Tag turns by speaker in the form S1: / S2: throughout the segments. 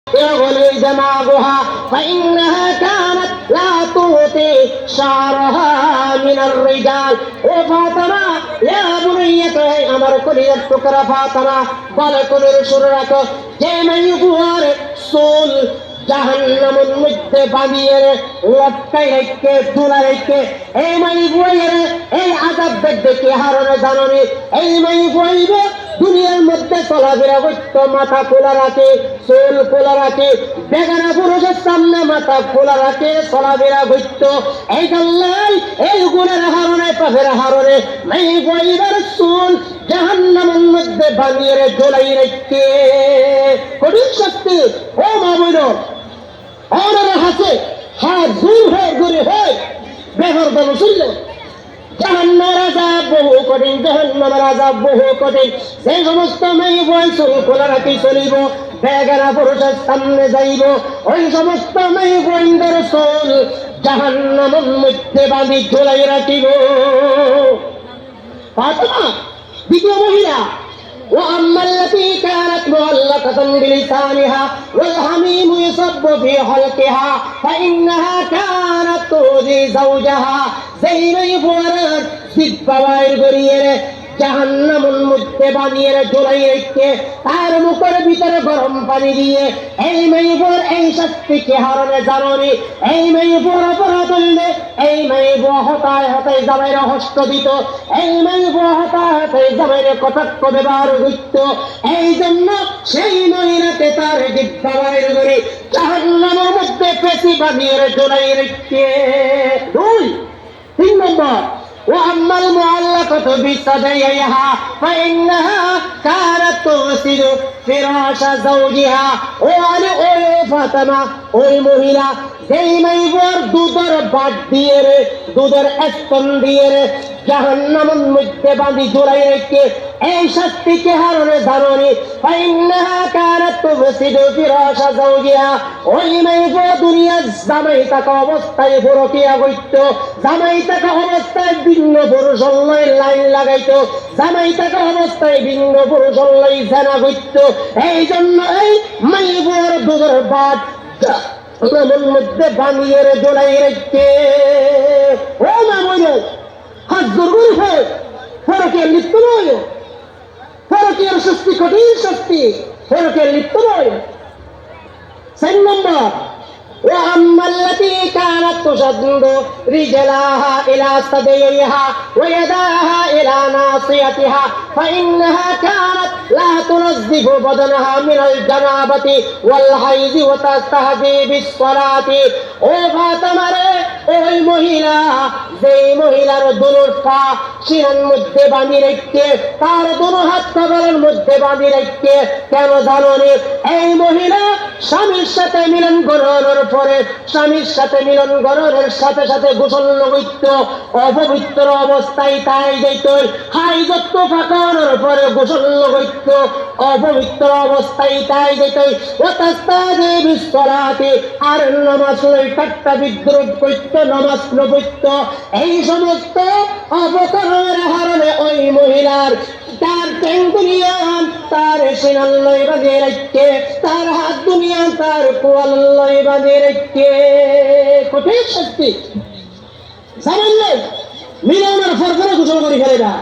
S1: يغلي دماغها فإنها كانت لا تعطي شعرها من الرجال وفاطمة يا بنية أمر كل يتكر فاطمة بل كل رشرك جيمن يقوار سول জাহান্নামের মধ্যে বাঁধিয়ে লটকাই রেখে তুলা রেখে এই মাই বইয়ের এই আযাব দেখে হারনে জাননি এই মাই বইবে দুনিয়ার মধ্যে চলাফেরা করতো মাথা খোলা রাখে চুল খোলা রাখে বেগানা পুরুষের সামনে মাথা খোলা রাখে চলাফেরা করতো এই কাল্লাই এই গুণের হারনে পাফের হারনে মাই বইবার চুল জাহান্নামের মধ্যে বাঁধিয়ে ঝোলাই রেখে কঠিন শাস্তি ও মামুন और हाथे हाथ दूर है गुरे है बेहर बनुसिल जहन्नम राजा बहु कठिन जहन्नम राजा बहु कठिन সেই সমস্ত মেয়ে বয়স খোলা রাখি চলিব বেগানা পুরুষের সামনে যাইব ওই সমস্ত মেয়ে বইন্দের চুল জাহান্নামের মধ্যে বাঁধি ঝুলাই রাখিব ফাতেমা দ্বিতীয় মহিলা وأما التي كانت معلقة بلسانها والحميم يصب في حلقها فإنها كانت تؤذي زوجها زي ما يفورر سبوائر غريره জাহান্নামের মধ্যে বানিয়ে ঝুলাই রেখে তার মুখের ভিতরে গরম পানি দিয়ে এই মেয়ের এই শাস্তিকে হারনে জাননি এই মেয়ের অপরাধ হইলে এই মেয়ে হতায় হতায় জামাইয়ের হস্ত দিত এই মেয়ে হতায় হতায় জামাইয়ের কটাক্ষ ব্যবহার করত এই জন্য সেই মহিলাকে তার জিহ্বার করে জাহান্নামের মধ্যে পেশি বানিয়ে ঝুলাই রেখে তিন নম্বর وأما المعلقة بثدييها فإنها كانت تغسل فراش زوجها وعلى فاطمة ওই মহিলা যেই মেয়ের দুধের বাট দিয়ে দুধের স্তন দিয়ে জাহান্নামের মধ্যে বাঁধি ঝুলাই রেখে এই শাস্তিকে হারনে জাননি فإنها كانت تغسل فراش زوجها ওই মেয়ে দুনিয়ার জামাই থাকা অবস্থায় পরকিয়া করত জামাই থাকা অবস্থায় ভিন্ন পুরুষ লাইন লাগাইতো জামাই থাকা অবস্থায় ভিন্ন পুরুষ জেনা করত এই জন্য এই মেয়ের দুধের বাট মধ্যে বানিয়ে ঝোলাই রেখে ও মা বইল হাত জোর হয় ফরকের লিপ্ত নয় ফরকের শাস্তি কঠিন শাস্তি ফরকের লিপ্ত নয় 4 নম্বর وأما التي كانت تشدد رجلها إلى ثدييها ويداها إلى ناصيتها فإنها كانت لا تنظف بدنها من الجنابة والحيض وتستهدي بالصلاة وفاطمة ওই মহিলা যেই মহিলার দুনোর পা শিরার মধ্যে বাঁধি রেখে তার দুনো হাত কবরের মধ্যে বাঁধি রেখে কেন জাননি এই মহিলা স্বামীর সাথে মিলন করানোর পরে স্বামীর সাথে মিলন করানোর সাথে সাথে গোসল করত অপবিত্র অবস্থায় তাই যেত হাইজত্ব ফাঁকানোর পরে গোসল করত অপবিত্র অবস্থায় তাই যেত ওয়াতাস্তাজি বিসসালাতি আর নামাজ ঠাট্টা বিদ্রুপ করত নামাজ পড়ত এই সমস্ত অপকর্মের হারনে ওই মহিলার তার ঠ্যাং দুনিয়ান তার সিনাল্লয় বাঁধিয়ে রেখে তার হাত দুনিয়ান তার কোয়াল্লয় বাঁধিয়ে রেখে কঠিন শাস্তি জানেন মিলনের ফরফরে গোসল করে ফেলে না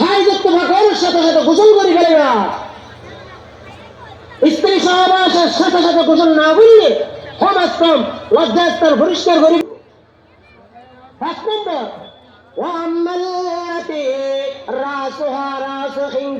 S1: হাইজত্ব ফাঁকানোর সাথে সাথে গোসল করে ফেলে না স্ত্রী সহবাসের সাথে সাথে গোসল না বললে সমাজকম লজ্জাস্তর পরিষ্কার করি 5 নম্বর وأما التي رأسها رأس خنزير